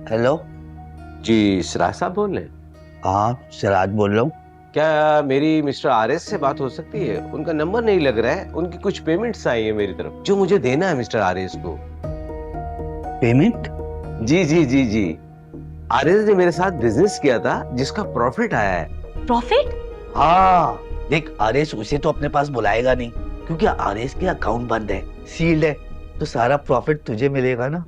Hello. जी सिराज साहब बोल रहे हैं? हाँ, सिराज बोल रहा हूँ। क्या मेरी मिस्टर आरएस से बात हो सकती है? उनका नंबर नहीं लग रहा है। उनकी कुछ पेमेंट्स आई है मेरी तरफ जो मुझे देना है मिस्टर आरएस को। पेमेंट? जी जी जी जी, आरएस ने मेरे साथ बिजनेस किया था जिसका प्रॉफिट आया है। प्रॉफिट? हाँ, देख आरएस उसे तो अपने पास बुलाएगा नहीं क्योंकि आरएस के अकाउंट बंद है, सील्ड है, तो सारा प्रॉफिट तुझे मिलेगा ना।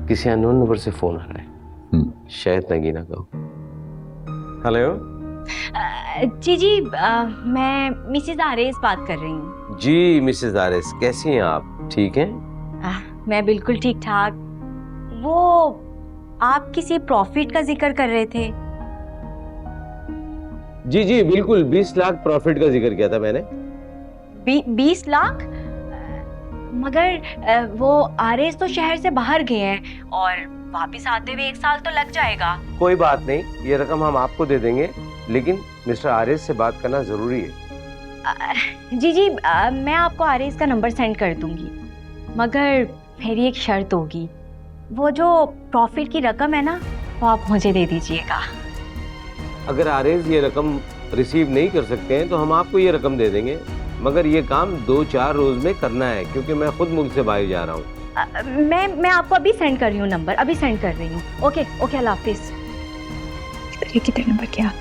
किसी अननोन नंबर से फोन आ रहा है, शायद नगीना का हो। हेलो। जी जी, मैं मिसेज आरेस बात कर रही हूँ। जी मिसेज आरएस, कैसी हैं आप? ठीक हैं? मैं बिल्कुल ठीक ठाक। वो आप किसी प्रॉफिट का जिक्र कर रहे थे। जी जी बिल्कुल, 20 लाख प्रॉफिट का जिक्र किया था मैंने। 20 लाख? मगर वो आरएस तो शहर से बाहर गए हैं और वापस आते हुए 1 साल तो लग जाएगा। कोई बात नहीं, ये रकम हम आपको दे देंगे, लेकिन मिस्टर आरएस से बात करना जरूरी है। जी जी, मैं आपको आरएस का नंबर सेंड कर दूंगी, मगर मेरी एक शर्त होगी। वो जो प्रॉफिट की रकम है ना, वो आप मुझे दे दीजिएगा। अगर आरएस ये रकम रिसीव नहीं कर सकते हैं तो हम आपको ये रकम दे देंगे, मगर ये काम 2-4 रोज में करना है क्योंकि मैं खुद मुल्क से बाहर जा रहा हूँ। मैं आपको अभी सेंड कर रही हूँ नंबर, अभी सेंड कर रही हूँ। ओके ओके, अल्लाह हाफिज। कितने नंबर क्या?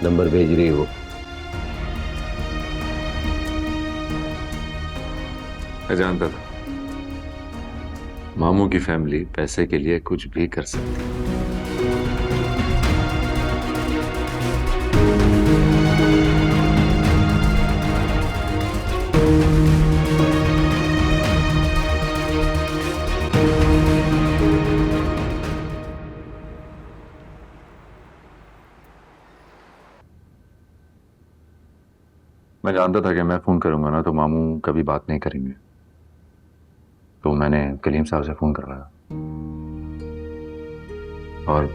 नंबर भेज रही हो? मैं जानता था मामू की फैमिली पैसे के लिए कुछ भी कर सकती है। मैं जानता था कि मैं फोन करूंगा ना तो मामू कभी बात नहीं करेंगे, तो मैंने कलीम साहब से फोन करवाया और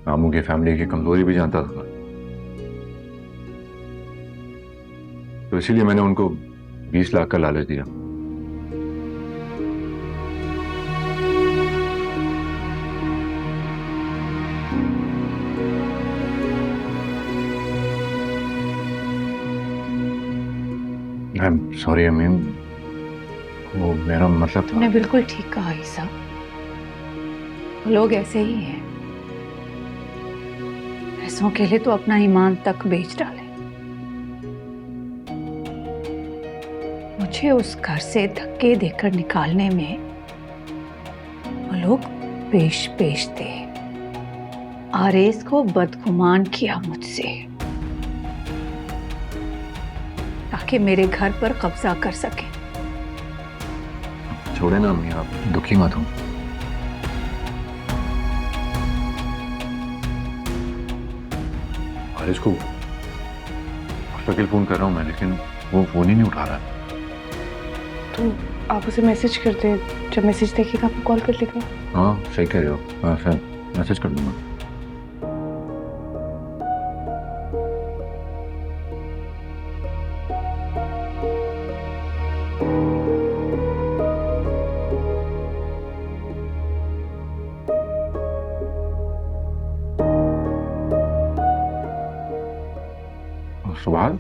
मामू की फैमिली की कमजोरी भी जानता था, तो इसीलिए मैंने उनको 20 लाख का लालच दिया। सॉरी अमीन, वो मेरा मतलब था। तुमने बिल्कुल ठीक कहा ईसा, वो लोग ऐसे ही हैं, पैसों के लिए तो अपना ईमान तक बेच डाले। मुझे उस घर से धक्के देकर निकालने में वो लोग पेश थे। आरएस को बदगुमान किया मुझसे ताकि मेरे घर पर कब्जा कर सके। छोड़े ना अम्मी, आप दुखी मत हो। आरिस को मुस्तकिल फोन कर रहा हूँ मैं, लेकिन वो फोन ही नहीं उठा रहा। तो आप उसे मैसेज करते, जब मैसेज देखेगा आपको कॉल कर लेगा। हाँ सही कह रहे हो, हाँ फिर मैसेज कर दूंगा। सुभान,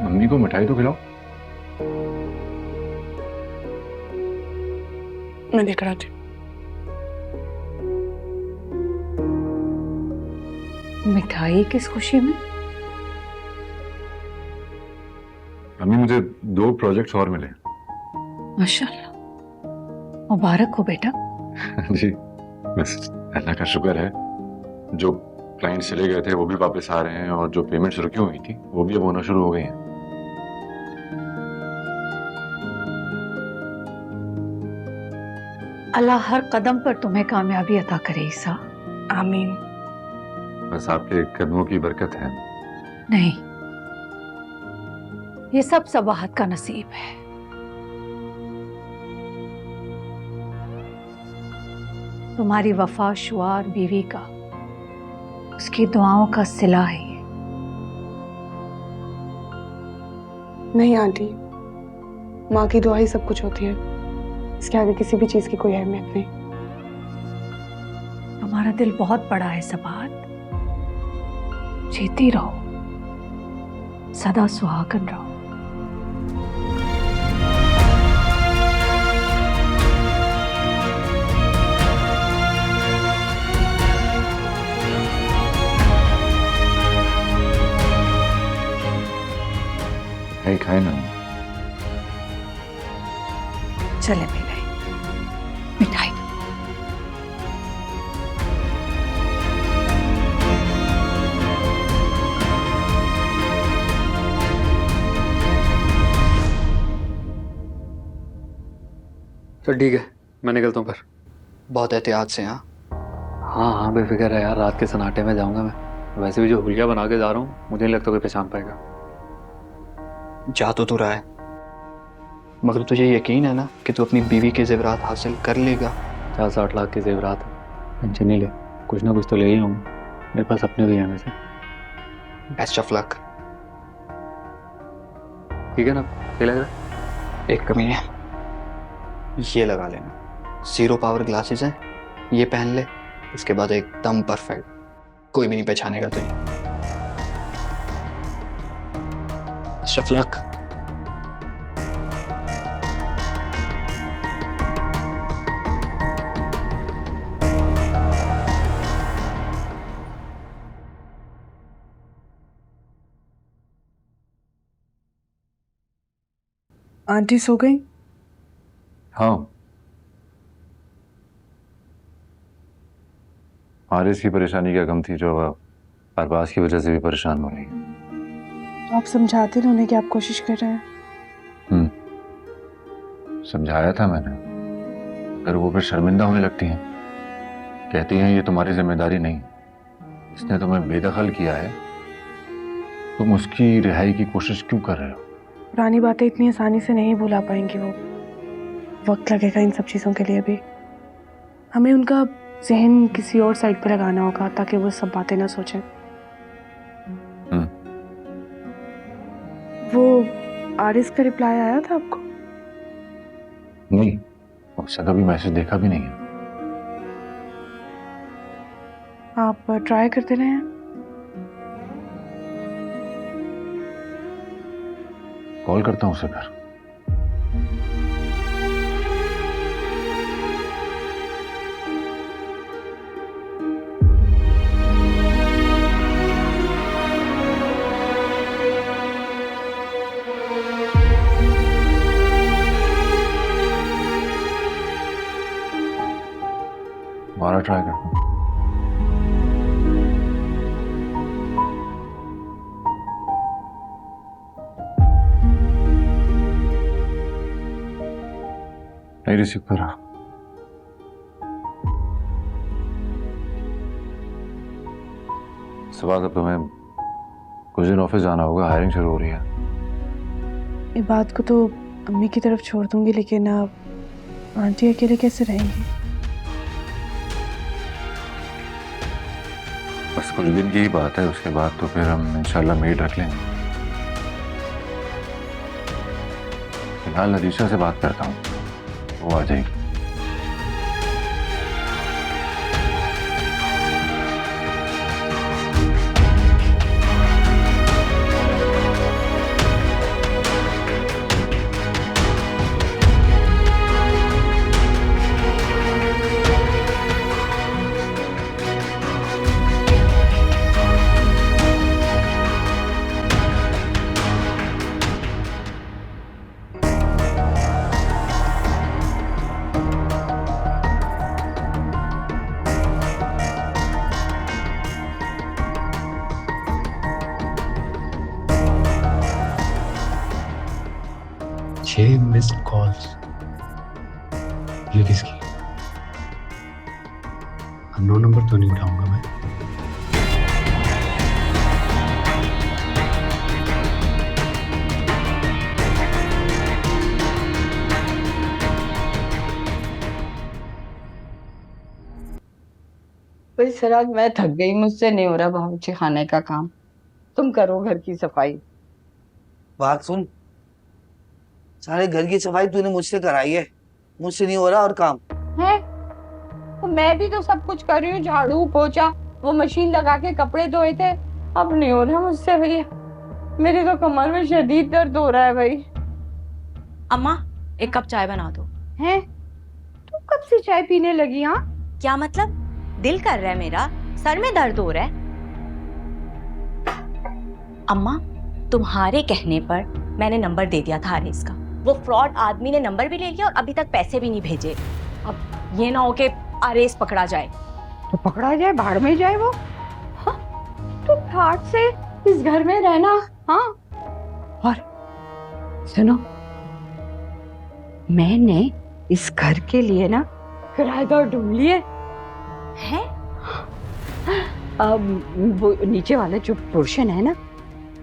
मम्मी को मिठाई तो खिलाओ। मैं लेकर आती हूँ। मिठाई किस खुशी में? मम्मी मुझे 2 प्रोजेक्ट्स और मिले। माशाल्लाह, मुबारक हो बेटा। जी बस अल्लाह का शुक्र है, जो क्लाइंट चले गए थे वो भी वापस आ रहे हैं और जो पेमेंट्स रुकी हुई थी वो भी अब होना शुरू हो गई हैं। अल्लाह हर कदम पर तुम्हें कामयाबी अता करे ईसा। आमीन। बस आपके कदमों की बरकत है। नहीं, ये सब सबाहत का नसीब है। तुम्हारी वफा शुआर बीवी का, उसकी दुआओं का सिला है ये। नहीं आंटी, माँ की दुआ ही सब कुछ होती है, इसके आगे किसी भी चीज की कोई अहमियत नहीं। तुम्हारा दिल बहुत बड़ा है सबात, जीती रहो, सदा सुहागन रहो। है खाए ना। चले मिठाई मिठाई। तो ठीक है, मैं निकलता हूँ फिर। बहुत एहतियात से। हाँ हाँ हाँ, बेफिक्र है यार, रात के सन्नाटे में जाऊँगा मैं। वैसे भी जो हुलिया बना के जा रहा हूँ, मुझे नहीं लगता कोई पहचान पाएगा। जा तो तू रहा है, मगर तुझे यकीन है ना कि तू अपनी बीवी के जेवरात हासिल कर लेगा? 4-60 लाख के जेवरात, टेंशन नहीं ले, कुछ ना कुछ तो ले ही आऊँगा। मेरे पास अपने भी हैं वैसे। Best of luck. ठीक है ना, सही लग रहा है? एक कमी है, ये लगा लेना, 0 पावर ग्लासेस हैं, ये पहन ले, इसके बाद एकदम परफेक्ट, कोई भी नहीं पहचानेगा तुझे। Best of luck. आंटी सो गई? हाँ, आरिस की परेशानी क्या कम थी जो अब अरबाज की वजह से भी परेशान हो रही है। तो आप समझाते ना उन्हें कि आप कोशिश कर रहे हैं। समझाया था मैंने, अगर वो फिर शर्मिंदा होने लगती हैं, कहती हैं ये तुम्हारी जिम्मेदारी नहीं, इसने तुम्हें बेदखल किया है, तुम उसकी रिहाई की कोशिश क्यों कर रहे हो? पुरानी बातें इतनी आसानी से नहीं भुला पाएंगी वो, वक्त लगेगा इन सब चीज़ों के लिए भी। हमें उनका जहन किसी और साइड पे लगाना होगा ताकि वो सब बातें ना सोचें। वो आरिस का रिप्लाई आया था आपको? नहीं, उसका कभी मैसेज देखा भी नहीं है। आप ट्राई करते रहे हैं। कॉल करता हूँ उसे फिर। दोबारा ट्राई करता हूँ। नहीं रिसीव करा। सुबह तब तुम्हें कुछ दिन ऑफिस जाना होगा, हायरिंग शुरू हो रही है। ये बात को तो अम्मी की तरफ छोड़ दूंगी, लेकिन आप आंटी अकेले कैसे रहेंगी? बस कुछ दिन की ही बात है, उसके बाद तो फिर हम इंशाल्लाह मेड रख लेंगे। फिलहाल नदीशा से बात करता हूँ, वो आ जाएगी। छह मिस्ड कॉल्स, ये किसकी? अननोन नंबर तो नहीं उठाऊंगा मैं। भाई सिराज, मैं थक गई, मुझसे नहीं हो रहा बावर्ची खाने का काम। तुम करो घर की सफाई। बात सुन, सारे घर की सफाई तूने मुझसे कराई है, मुझसे नहीं हो रहा और काम। है तो मैं भी तो सब कुछ कर रही हूँ, झाड़ू पोछा, वो मशीन लगा के कपड़े धोए थे, अब नहीं हो रहा मुझसे भैया। मेरी तो कमर में शदीद दर्द हो रहा है भाई। अम्मा, एक कप चाय बना दो। हैं? तू कब से चाय पीने लगी? हाँ, क्या मतलब? दिल कर रहा है मेरा, सर में दर्द हो रहा है। अम्मा, तुम्हारे कहने पर मैंने नंबर दे दिया था आरेस का। वो फ्रॉड आदमी ने नंबर भी ले लिया और अभी तक पैसे भी नहीं भेजे। अब ये ना हो कि आरेस पकड़ा जाए। तो पकड़ा जाए, भाड़ में जाए वो। हाँ, तो ठाट से इस घर में रहना। हाँ, और सुनो, मैंने इस घर के लिए ना किराएदार ढूंढ लिए हैं? अब वो नीचे वाला जो पोर्शन है ना,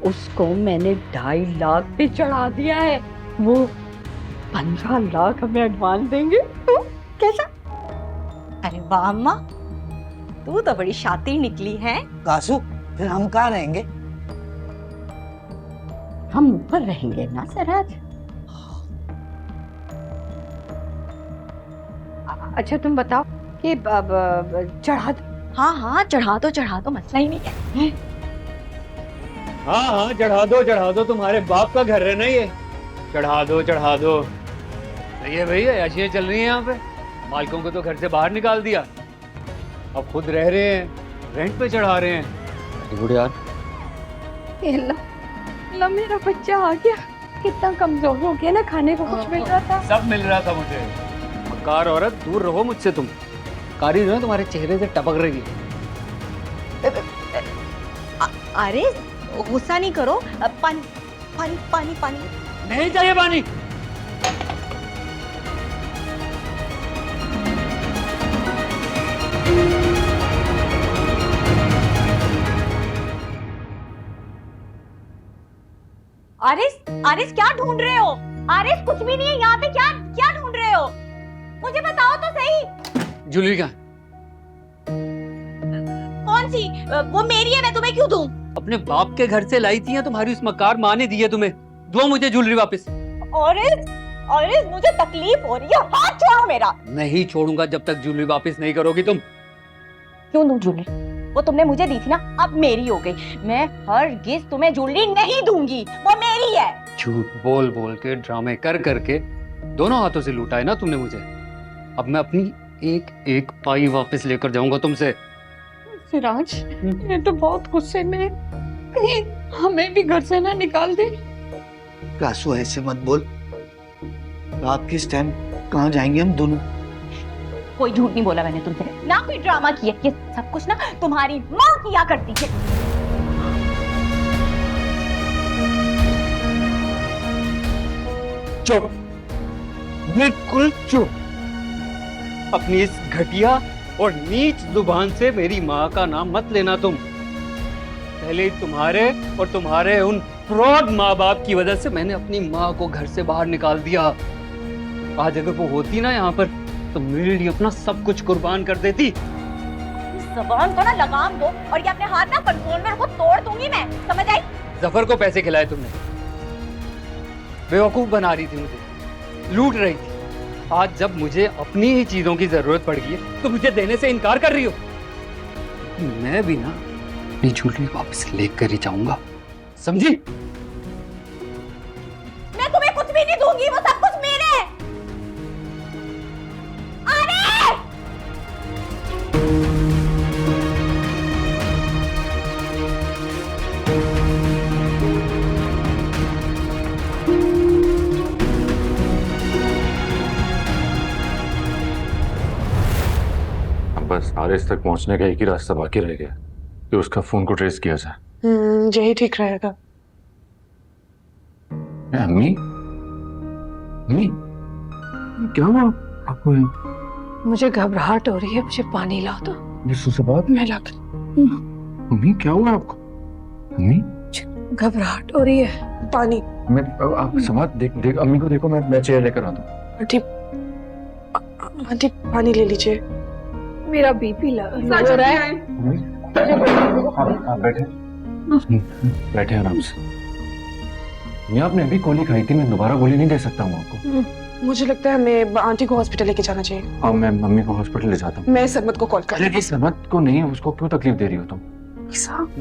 उसको मैंने 2.5 लाख पे चढ़ा दिया है। वो 15 लाख हमें एडवांस देंगे। कैसा? अरे वाह अम्मा, तू तो बड़ी शातिर निकली है। कासू, फिर हम कहाँ रहेंगे? हम ऊपर रहेंगे ना सिराज। अच्छा तुम बताओ कि चढ़ा दो? हाँ हाँ, चढ़ा दो, मसला ही नहीं है। हाँ हाँ, चढ़ा दो, तुम्हारे बाप का घर है ना ये। चढ़ा दो। सही है भैया, ऐसी चल रही है यहाँ पे। मालिकों को तो घर से बाहर निकाल दिया, अब खुद रह रहे हैं, रेंट पे चढ़ा रहे हैं। गुड यार। ला मेरा बच्चा आ गया। कितना कमजोर हो गया ना, खाने को कुछ मिल रहा था? सब मिल रहा था मुझे। मक्कार औरत, दूर रहो मुझसे तुम। कारी जो है तुम्हारे चेहरे से टपक रही है। अरे गुस्सा नहीं करो। पानी पानी पानी पानी। नहीं चाहिए पानी। आरिस क्या ढूंढ रहे हो? आरिस कुछ भी नहीं है यहाँ पे। क्या क्या ढूंढ रहे हो? मुझे बताओ तो सही। जूली का कौन सी? वो मेरी है, मैं तुम्हें क्यों दूं? अपने बाप के घर से लाई थी या तुम्हारी उस मकार माँ ने दी है तुम्हें? दो मुझे ज्वेलरी वापस। आरिस मुझे तकलीफ हो रही है, हाथ छोड़ो मेरा। नहीं छोड़ूंगा जब तक ज्वेलरी वापस नहीं करोगी तुम। क्यों दूं ज्वेलरी? वो तुमने मुझे दी थी ना, अब मेरी हो गई। मैं हरगिज़ तुम्हें ज्वेलरी नहीं दूंगी, वो मेरी है। झूठ बोल बोल के, ड्रामे कर करके दोनों हाथों से लूटा है ना तुमने मुझे। अब मैं अपनी एक एक पाई वापस लेकर जाऊंगा तुमसे। सिराज, ये तो बहुत गुस्से में है, कहीं हमें भी घर से ना निकाल दे। कासू ऐसे मत बोल, रात के इस टाइम कहाँ जाएंगे हम दोनों? कोई झूठ नहीं बोला मैंने तुमसे, ना कोई ड्रामा किया। ये सब कुछ ना तुम्हारी माँ किया करती थी। चुप, बिल्कुल चुप। अपनी इस घटिया और नीच जुबान से मेरी माँ का नाम मत लेना तुम। पहले तुम्हारे और तुम्हारे उन फ्रॉड माँ बाप की वजह से मैंने अपनी माँ को घर से बाहर निकाल दिया। आज अगर वो होती ना यहाँ पर तो मेरे लिए अपना सब कुछ कुर्बान कर देती। ज़बान को ना लगाम दो और ये अपने हाथ ना कंट्रोल में रखो, तोड़ दूंगी मैं, समझ आई? जफर को पैसे खिलाए तुमने, बेवकूफ बना रही थी मुझे, लूट रही थी। आज जब मुझे अपनी ही चीजों की जरूरत पड़ गई है तो मुझे देने से इनकार कर रही हो। मैं भी ना अपनी ज्वेलरी वापस लेकर ही जाऊंगा, समझी? मैं तुम्हें कुछ भी नहीं दूंगी, वो सब कुछ मेरे है। अरे! बस आरिस तक पहुंचने का एक ही रास्ता बाकी रह गया कि उसका फोन को ट्रेस किया जाए। यही ठीक रहेगा। अम्मी, अम्मी, क्या हुआ आपको? मुझे घबराहट हो रही है, मुझे पानी ला दो। से बात मैं ला कर। अम्मी क्या हुआ आपको? अम्मी घबराहट हो रही है, पानी। मैं आप समात देख अम्मी को देखो, मैं चेयर लेकर आता हूँ। आंटी, आंटी पानी ले लीजिए। मेरा बीपी लो हो रहा है। बैठे बैठे आराम से। ये आपने अभी गोली खाई थी, मैं दोबारा गोली नहीं दे सकता हूँ आपको। मुझे लगता है हमें आंटी को हॉस्पिटल लेके जाना चाहिए। हाँ, मैं मम्मी को हॉस्पिटल ले जाता हूँ। मैं सरमत को कॉल कर। अरे सरमत को नहीं, उसको क्यों तकलीफ दे रही हो तुम?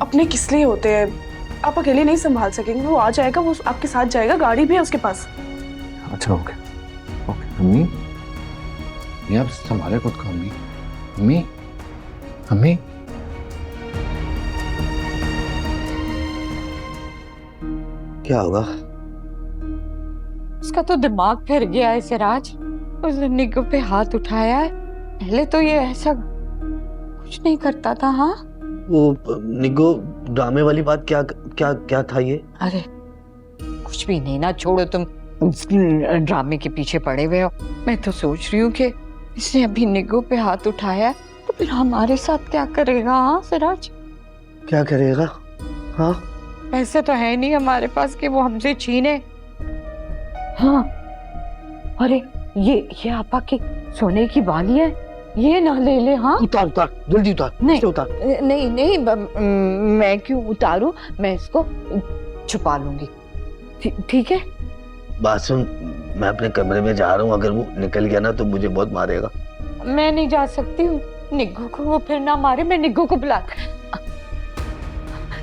अपने किस लिए होते हैं, आप अकेले नहीं संभाल सकेंगे, वो आ जाएगा, वो आपके साथ जाएगा, गाड़ी भी है उसके पास। अच्छा ओके ओके। अम्मी, ये आप संभाले खुद को। अम्मी अम्मी अम्मी। क्या होगा? उसका तो दिमाग फिर गया है सिराज। उसने निग्गू पे हाथ उठाया है। पहले तो ये ऐसा कुछ नहीं करता था। हाँ, वो निग्गो, ड्रामे वाली बात क्या क्या क्या था ये? अरे कुछ भी नहीं ना, छोड़ो तुम ड्रामे के पीछे पड़े हुए हो। मैं तो सोच रही हूँ कि इसने अभी निग्गू पे हाथ उठाया तो फिर हमारे साथ क्या करेगा? हाँ सिराज, क्या करेगा? हाँ, पैसे तो है नहीं हमारे पास कि वो हमसे छीने। हाँ, अरे ये आपा की सोने की बाली है, ये ना ले ले। हाँ, उतार उतार, जल्दी उतार। नहीं उतार। नहीं नहीं, मैं क्यों उतारूं, मैं इसको छुपा लूंगी। ठीक है? बात सुन, मैं अपने कमरे में जा रहा हूँ, अगर वो निकल गया ना तो मुझे बहुत मारेगा। मैं नहीं जा सकती हूँ, निग्गू को वो फिर ना मारे। मैं निग्गू को बुला।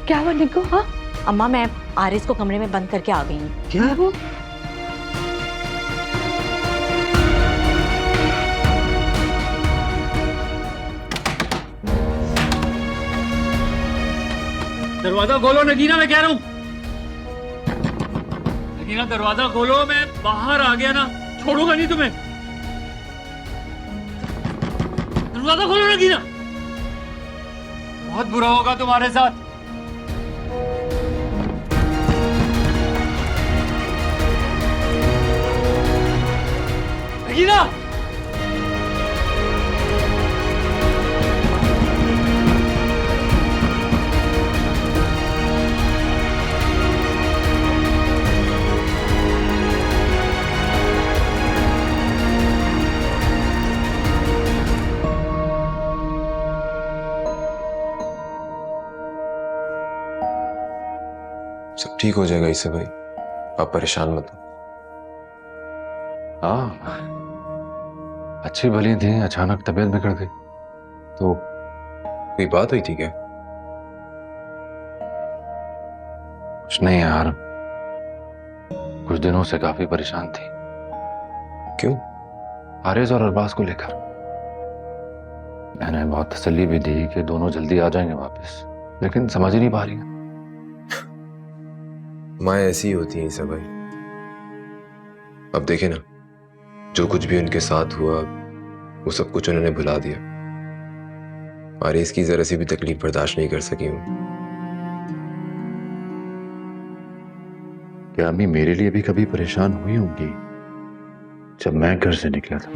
क्या हुआ निग्गू? हाँ अम्मा, मैं आरिस को कमरे में बंद करके आ गई हूँ। क्या? दरवाजा खोलो नगीना, मैं कह रहा हूँ। नगीना दरवाजा खोलो, मैं बाहर आ गया ना, छोड़ूंगा नहीं तुम्हें। दरवाजा खोलो नगीना, बहुत बुरा होगा तुम्हारे साथ। नगीना, सब ठीक हो जाएगा इससे भाई, आप परेशान मत हो। हाँ, अच्छी भली थी, अचानक तबीयत बिगड़ गई। तो कोई बात हुई थी क्या? कुछ नहीं यार, कुछ दिनों से काफी परेशान थी। क्यों? आरिस और अरबाज को लेकर। मैंने बहुत तसल्ली भी दी कि दोनों जल्दी आ जाएंगे वापस, लेकिन समझ ही नहीं पा रही। माँ ऐसी ही होती है सब भाई। अब देखे ना, जो कुछ भी उनके साथ हुआ वो सब कुछ उन्होंने भुला दिया। आरिस की जरा सी भी तकलीफ बर्दाश्त नहीं कर सकी हूँ। क्या अम्मी मेरे लिए भी कभी परेशान हुई होंगी जब मैं घर से निकला था?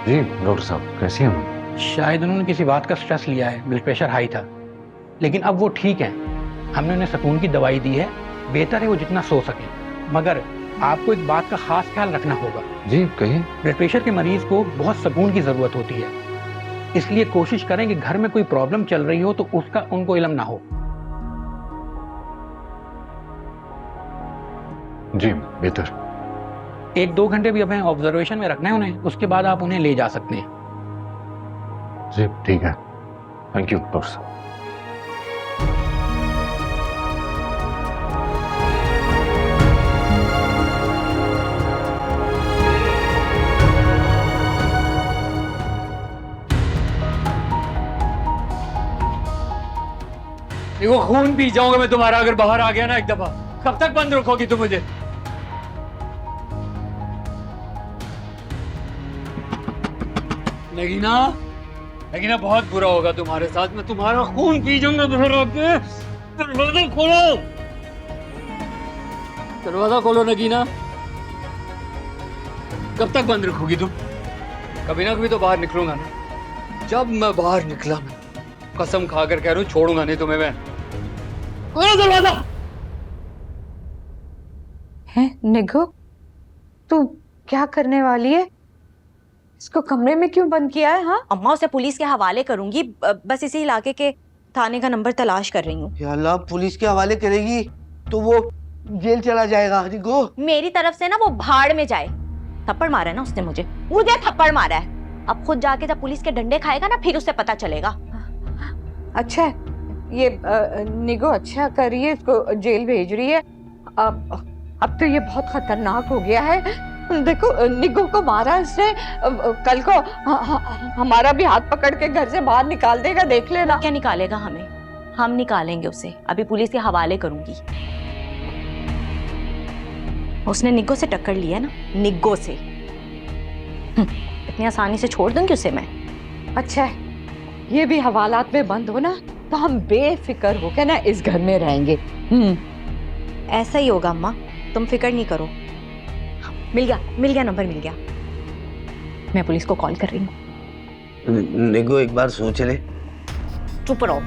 जी डॉक्टर साहब, कैसी हैं? शायद उन्होंने किसी बात का स्ट्रेस लिया है, ब्लड प्रेशर हाई था, लेकिन अब वो ठीक है। हमने उन्हें सुकून की दवाई दी है, बेहतर है वो जितना सो सके। मगर आपको एक बात का खास ख्याल रखना होगा। जी कहिए। ब्लड प्रेशर के मरीज को बहुत सुकून की जरूरत होती है, इसलिए कोशिश करें कि घर में कोई प्रॉब्लम चल रही हो तो उसका उनको इल्म ना हो। जी बेहतर। 1-2 घंटे भी हमें ऑब्जर्वेशन में रखना है उन्हें, उसके बाद आप उन्हें ले जा सकते हैं। जी ठीक है, थैंक यू डॉक्टर साहब। देखो, खून पी जाऊंगा मैं तुम्हारा अगर बाहर आ गया ना एक दफा। कब तक बंद रखोगी तुम मुझे? नगीना, नगीना बहुत बुरा होगा तुम्हारे साथ। मैं तुम्हारा खून पी जाऊंगा बाहर आके। दरवाजा खोलो, दरवाजा खोलो नगीना। कब तक बंद रखोगी तुम? कभी ना कभी तो बाहर निकलूंगा ना। जब मैं बाहर निकला ना, कसम खाकर कह रहा हूं, छोड़ूंगा नहीं तुम्हें मैं। खोलो दरवाजा। है निगो, तू क्या करने वाली है? इसको कमरे में क्यों बंद किया है? हाँ, अम्मा उसे पुलिस के हवाले करूंगी, बस इसी इलाके के थाने का नंबर तलाश कर रही हूँ। या अल्लाह, पुलिस के हवाले करेगी तो वो जेल चला जाएगा। निगो, मेरी तरफ से ना वो भाड़ में जाए। थप्पड़ मारा है ना उसने मुझे थप्पड़ मारा है। अब खुद जाके जब पुलिस के डंडे खाएगा ना फिर उसे पता चलेगा। अच्छा है, ये निगो अच्छा कर रही है, इसको जेल भेज रही है। अब तो ये बहुत खतरनाक हो गया है। देखो निगो को मारा इसने, कल को हमारा भी हाथ पकड़ के घर से बाहर निकाल देगा, देख लेना। क्या निकालेगा हमें? हम निकालेंगे उसे। अभी पुलिस के हवाले करूंगी। उसने निग्गो से टक्कर लिया ना, निग्गो से। इतनी आसानी से छोड़ दूंगी उसे मैं? अच्छा है, ये भी हवालात में बंद हो ना तो हम बेफिक्र होकर ना इस घर में रहेंगे। ऐसा ही होगा अम्मा, तुम फिक्र नहीं करो। मिल गया नंबर, मिल गया। मैं पुलिस को कॉल कर रही हूँ। निगो एक बार सोच ले। चुप रहो।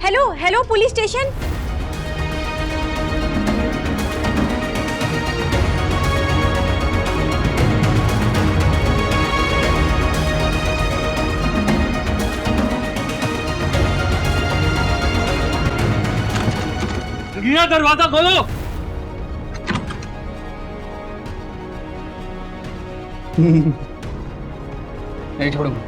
Hello police station. नगीना, दरवाजा खोलो। नहीं छोड़ूंगा।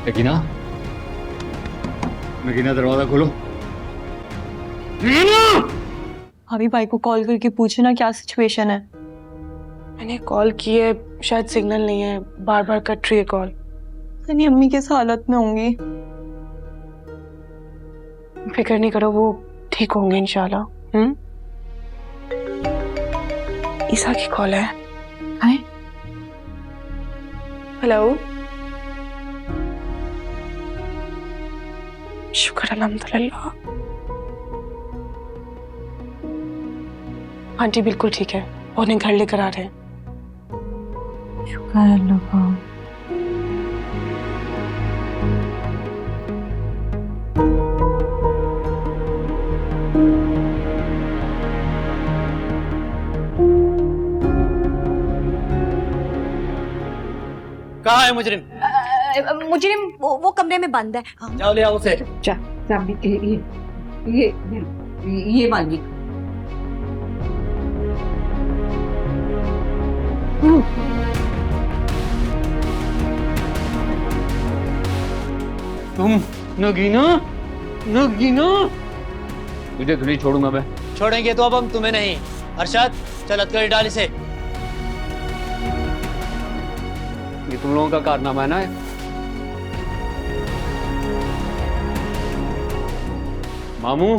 नगीना, नगीना दरवाजा खोलो। अभी भाई को कॉल करके पूछना क्या सिचुएशन है। मैंने कॉल की है, शायद सिग्नल नहीं है, बार बार कट रही है कॉल। नहीं, अम्मी किस हालत में होंगी। फिक्र नहीं करो, वो ठीक होंगे इंशाल्लाह। ईसा की कॉल है। हाय, हेलो, शुक्र अल्हम्दुलिल्लाह। आंटी बिल्कुल ठीक है, वो उन्हें घर लेकर आ रहे हैं। शुक्र अल्लाह का। कहाँ है मुजरिम? मुजरिम वो कमरे में बंद है। जाओ ले आओ उसे। ये वाली। तुम नगीना, तुझे तो नहीं छोड़ूंगा मैं। छोड़ेंगे तो अब हम तुम्हें नहीं। अरशद, चल हथकड़ी डाल इसे। ये तुम लोगों का कारनामा है ना? मामू,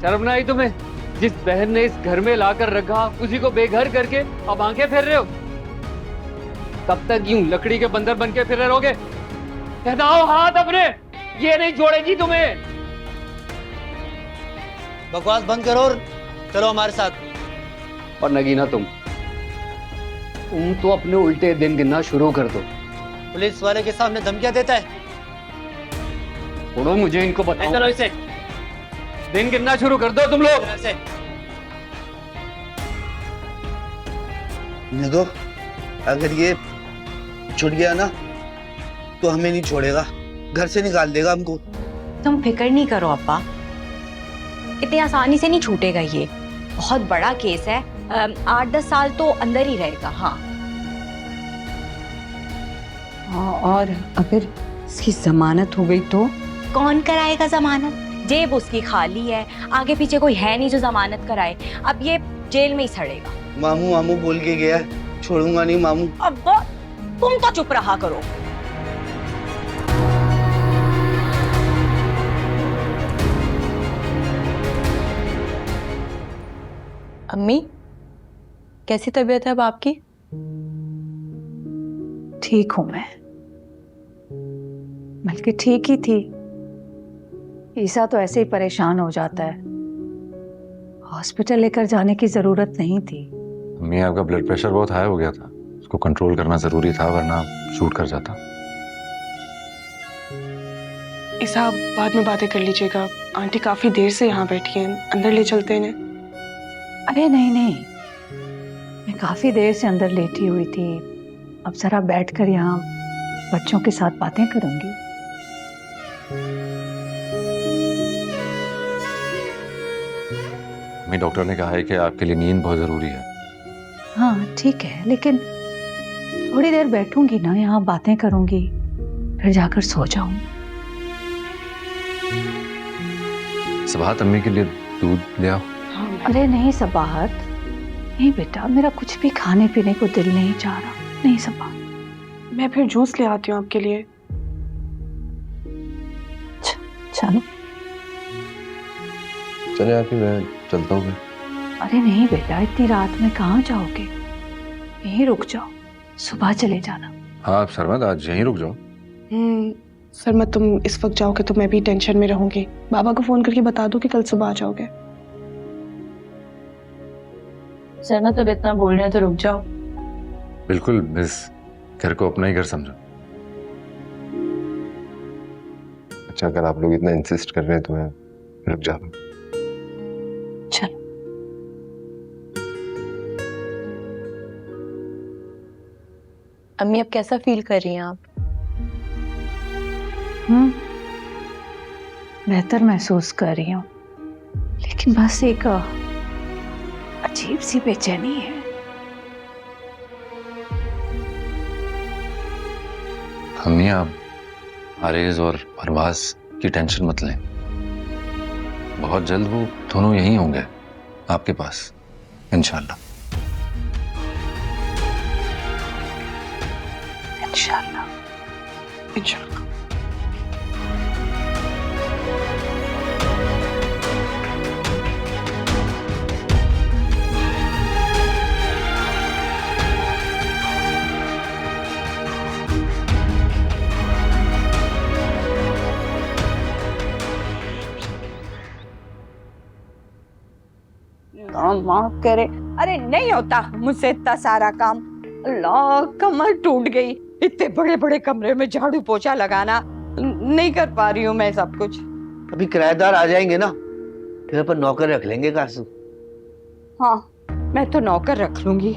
शर्म ना आई तुम्हें? जिस बहन ने इस घर में लाकर रखा उसी को बेघर करके अब आंखें फेर रहे हो। कब तक यूं लकड़ी के बंदर बन के फिर रहोगे? हटाओ हाथ अपने, ये नहीं छोड़ेगी तुम्हें। बकवास बंद करो और चलो हमारे साथ। और नगीना, तुम तो अपने उल्टे दिन गिनना शुरू कर दो। पुलिस वाले के सामने धमकियां देता है। छोड़ो मुझे, इनको बताओ। चलो इसे दिन गिनना शुरू कर दो तुम लोग। निगो, अगर ये छूट गया ना तो हमें नहीं छोड़ेगा, घर से निकाल देगा हमको। तुम फिक्र नहीं करो अब्बा, इतनी आसानी से नहीं छूटेगा। ये बहुत बड़ा केस है, 8-10 साल तो अंदर ही रहेगा। हाँ, और अगर इसकी जमानत हो गई तो? कौन कराएगा जमानत? जेब उसकी खाली है, आगे पीछे कोई है नहीं जो जमानत कराए। अब ये जेल में ही सड़ेगा। मामू मामू बोल के गया, छोड़ूंगा नहीं मामू। अब्बा, तुम तो चुप रहा करो। अम्मी, कैसी तबीयत है अब आपकी? ठीक हूं मैं, बल्कि ठीक ही थी। ईसा तो ऐसे ही परेशान हो जाता है, हॉस्पिटल लेकर जाने की जरूरत नहीं थी। अम्मी, आपका ब्लड प्रेशर बहुत हाई हो गया था, उसको कंट्रोल करना जरूरी था, वरना शूट कर जाता। साहब बाद में बातें कर लीजिएगा, आंटी काफी देर से यहाँ बैठी हैं, अंदर ले चलते हैं इन्हें। अरे नहीं नहीं, मैं काफी देर से अंदर लेटी हुई थी, अब जरा बैठकर यहाँ बच्चों के साथ बातें करूंगी। मम्मी, डॉक्टर ने कहा है कि आपके लिए नींद बहुत जरूरी है। हाँ ठीक है, लेकिन थोड़ी देर बैठूंगी ना, यहाँ बातें करूंगी, फिर जाकर सो जाऊंगी। सबाहत, अम्मी के लिए दूध ले आओ। अरे नहीं सबाहत, नहीं बेटा, मेरा कुछ भी खाने पीने को दिल नहीं चाह रहा। नहीं सबाहत, मैं फिर जूस ले आती हूँ आपके लिए। चलो चले आके मैं चलता हूँ। अरे नहीं बेटा, इतनी रात में कहाँ जाओगे, यहीं रुक जाओ, सुबह चले जाना। हाँ आप सरमद आज यहीं रुक जाओ। सरमद तुम इस वक्त जाओगे तो मैं भी टेंशन में रहूंगी। बाबा को फोन करके बता दो कि कल सुबह आ जाओगे। सरमद अब इतना बोल रहे हैं तो रुक जाओ। बिल्कुल मिस, घर को अपना ही घर समझो। अच्छा, अगर आप लोग इतना इंसिस्ट कर रहे हैं तो मैं रुक जाता हूँ। चलो। अम्मी अब कैसा फील कर रही हैं आप? बेहतर महसूस कर रही हूँ, लेकिन बस एक अजीब सी बेचैनी है। अम्मी, आप आरेज और अरबाज की टेंशन मत लें, बहुत जल्द वो दोनों यहीं होंगे आपके पास, इंशाल्लाह। इंशाल्लाह इंशाल्लाह। माफ करे, अरे नहीं होता मुझसे इतना सारा काम। अल्लाह, कमर टूट गई, इतने बड़े बड़े कमरे में झाड़ू पोछा लगाना नहीं कर पा रही हूँ मैं सब कुछ। अभी किराएदार आ जाएंगे ना, फिर अपन नौकर रख लेंगे कासू। हाँ मैं तो नौकर रख लूंगी,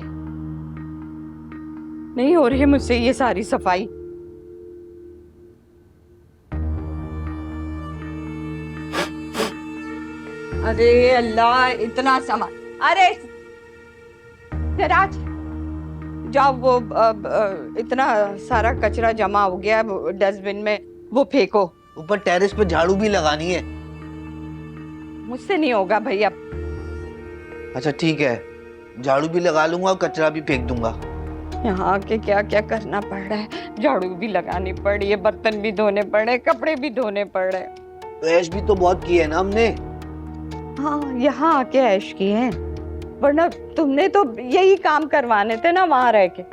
नहीं हो रही है मुझसे ये सारी सफाई। अरे अल्लाह, इतना सामान। अरे सिराज, जाओ वो इतना सारा कचरा जमा हो गया डस्टबिन में, वो फेंको। ऊपर टेरेस पे झाड़ू भी लगानी है। मुझसे नहीं होगा भैया। अच्छा ठीक है, झाड़ू भी लगा लूंगा और कचरा भी फेंक दूंगा। यहाँ आके क्या क्या करना पड़ रहा है, झाड़ू भी लगानी पड़ी है, बर्तन भी धोने पड़े, कपड़े भी धोने पड़े। ऐश भी तो बहुत की है ना हमने। हाँ यहाँ आके ऐश की है, वरना तुमने तो यही काम करवाने थे ना वहां रह के।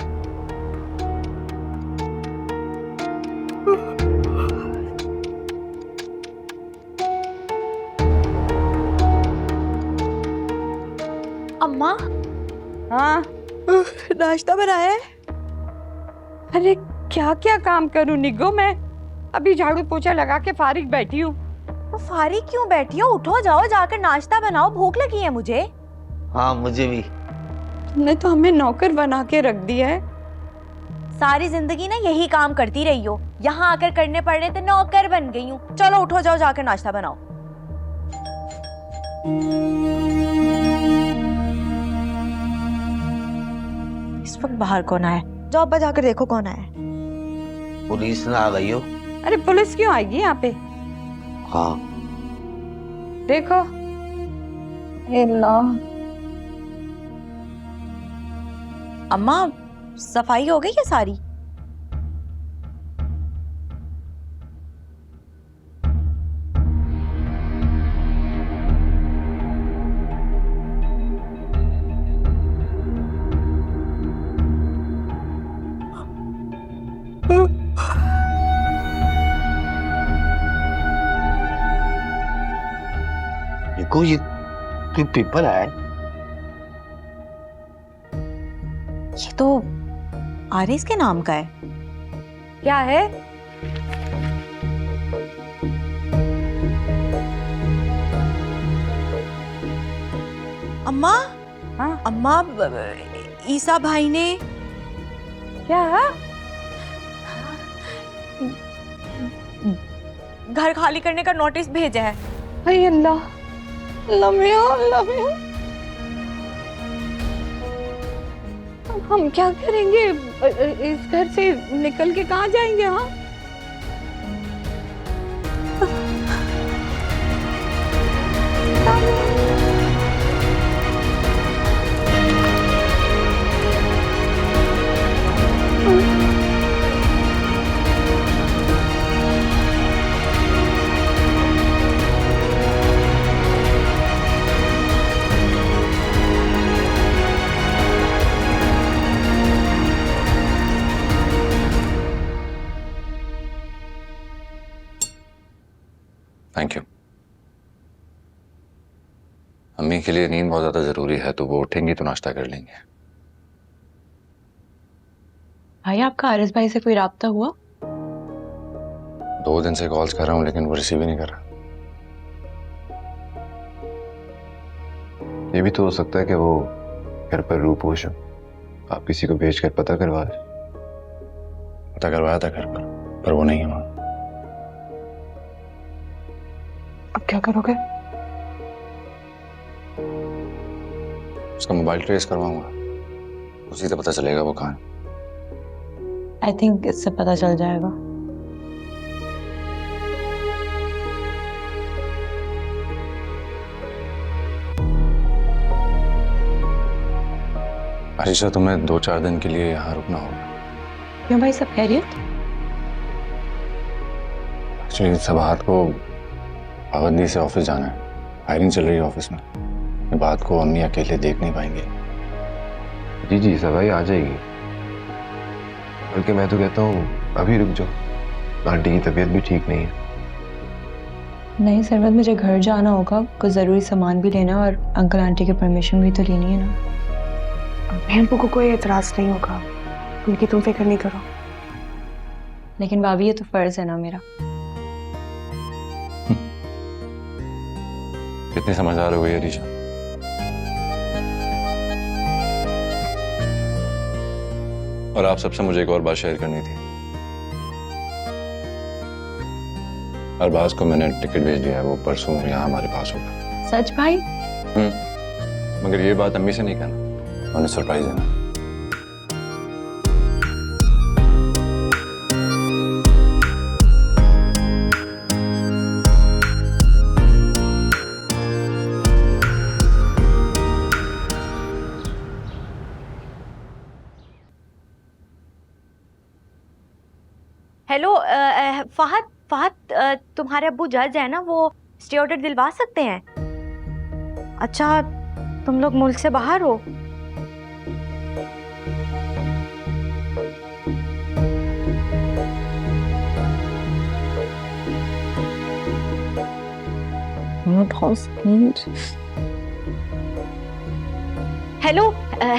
अम्मा, हाँ नाश्ता बनाया है? अरे क्या क्या काम करूं निगो, मैं अभी झाड़ू पोछा लगा के फारिग बैठी हूँ। तो फारिग क्यों बैठी हो? उठो, जाओ जाकर नाश्ता बनाओ, भूख लगी है मुझे। हाँ मुझे भी। तुमने तो हमें नौकर बना के रख दिया है। सारी जिंदगी ना यही काम करती रही हो, यहाँ आकर करने पड़ रहे थे, नौकर बन गई हूँ। चलो उठो, जाओ जाकर नाश्ता बनाओ। इस वक्त बाहर कौन आया? जाओ अब्बा जाकर देखो कौन आया। पुलिस ना आ गई हो? अरे पुलिस क्यों आएगी यहाँ पे? हाँ देखो। अम्मा, सफाई हो गई है सारी? देखो ये कोई पेपर आया है। ये तो आरिस के नाम का है? क्या है? अम्मा, हाँ? अम्मा, ईसा भाई ने क्या? घर खाली करने का नोटिस भेजा है। हाय अल्लाह, अल्लाह मियां, अल्लाह मियां। हम क्या करेंगे? इस घर से निकल के कहाँ जाएंगे? हाँ, थैंक यू। अम्मी के लिए नींद बहुत ज्यादा जरूरी है, तो वो उठेंगी तो नाश्ता कर लेंगे। भाई, आपका आरिस भाई से कोई राब्ता हुआ? 2 दिन से कॉल्स कर रहा हूँ लेकिन वो रिसीव ही नहीं कर रहा। ये भी तो हो सकता है कि वो घर पर रूपोश हो, आप किसी को भेजकर पता करवाया था घर पर वो नहीं है वहां। अब क्या करोगे? उसका मोबाइल ट्रेस करवाऊंगा, उसी से पता चलेगा वो कहाँ है। आई थिंक इससे पता चल जाएगा। आरिशा, तुम्हें 2-4 दिन के लिए यहाँ रुकना होगा। क्यों भाई, सब खैरियत? एक्चुअली सबाहत को पाबंदी से ऑफिस जाना है, फायरिंग चल रही है ऑफिस में। ये बात को अम्मी अकेले देख नहीं पाएंगे। जी सबाई आ जाएगी, बल्कि मैं तो कहता हूँ अभी रुक जाओ, आंटी की तबीयत भी ठीक नहीं है। नहीं सरमद, मुझे घर जाना होगा, कुछ ज़रूरी सामान भी लेना और अंकल आंटी की परमिशन भी तो लेनी है ना। बहन को कोई एतराज नहीं होगा, उनकी तुम फिक्र नहीं करो। लेकिन भाभी, ये तो फर्ज है ना मेरा। कितनी समझदार हो गई अरीशा। और आप सबसे मुझे एक और बात शेयर करनी थी। अरबाज को मैंने टिकट भेज दिया है, वो परसों यहाँ हमारे पास होगा। सच भाई? मगर ये बात अम्मी से नहीं कहना, उन्हें सरप्राइज देना। हेलो, फहद, तुम्हारे अब्बू जज है ना, वो स्टे ऑर्डर दिलवा सकते हैं? अच्छा, तुम लोग मुल्क से बाहर हो?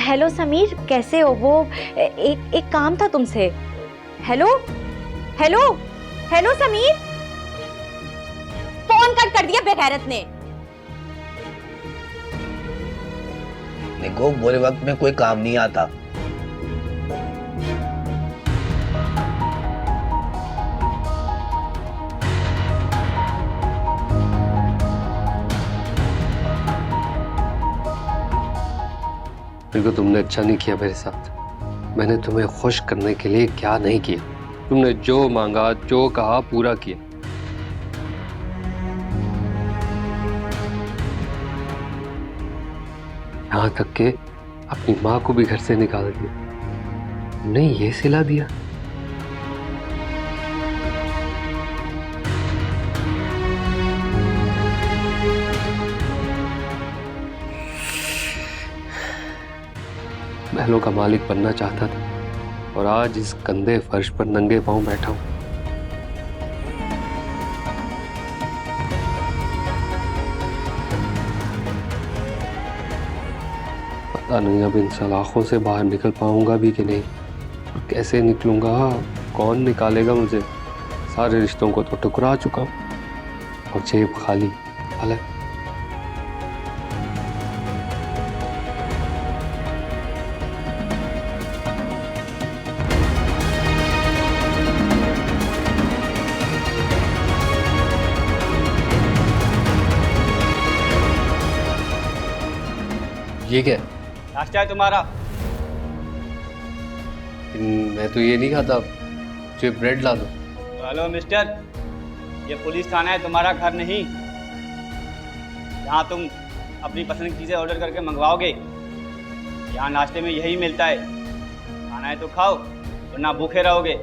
हेलो समीर, कैसे हो? वो एक काम था तुमसे। हेलो समीर, फोन कट कर दिया बेगैरत ने। देखो, बुरे वक्त में कोई काम नहीं आता। देखो, तुमने अच्छा नहीं किया मेरे साथ। मैंने तुम्हें खुश करने के लिए क्या नहीं किया। तुमने जो मांगा, जो कहा, पूरा किया। यहाँ तक के अपनी माँ को भी घर से निकाल दिया। तुमने ये सिला दिया। महलों का मालिक बनना चाहता था और आज इस गंदे फर्श पर नंगे पांव बैठा हूं। पता नहीं अब इन सलाखों से बाहर निकल पाऊंगा भी कि नहीं। कैसे निकलूंगा? कौन निकालेगा मुझे? सारे रिश्तों को तो ठुकरा चुका हूं और जेब खाली। हालत ये क्या? नाश्ता है तुम्हारा। मैं तो ये नहीं खाता, जो ब्रेड ला दो। हेलो मिस्टर, ये पुलिस थाना है, तुम्हारा घर नहीं। यहाँ तुम अपनी पसंद की चीज़ें ऑर्डर करके मंगवाओगे। यहाँ नाश्ते में यही मिलता है। खाना है तो खाओ वरना भूखे रहोगे।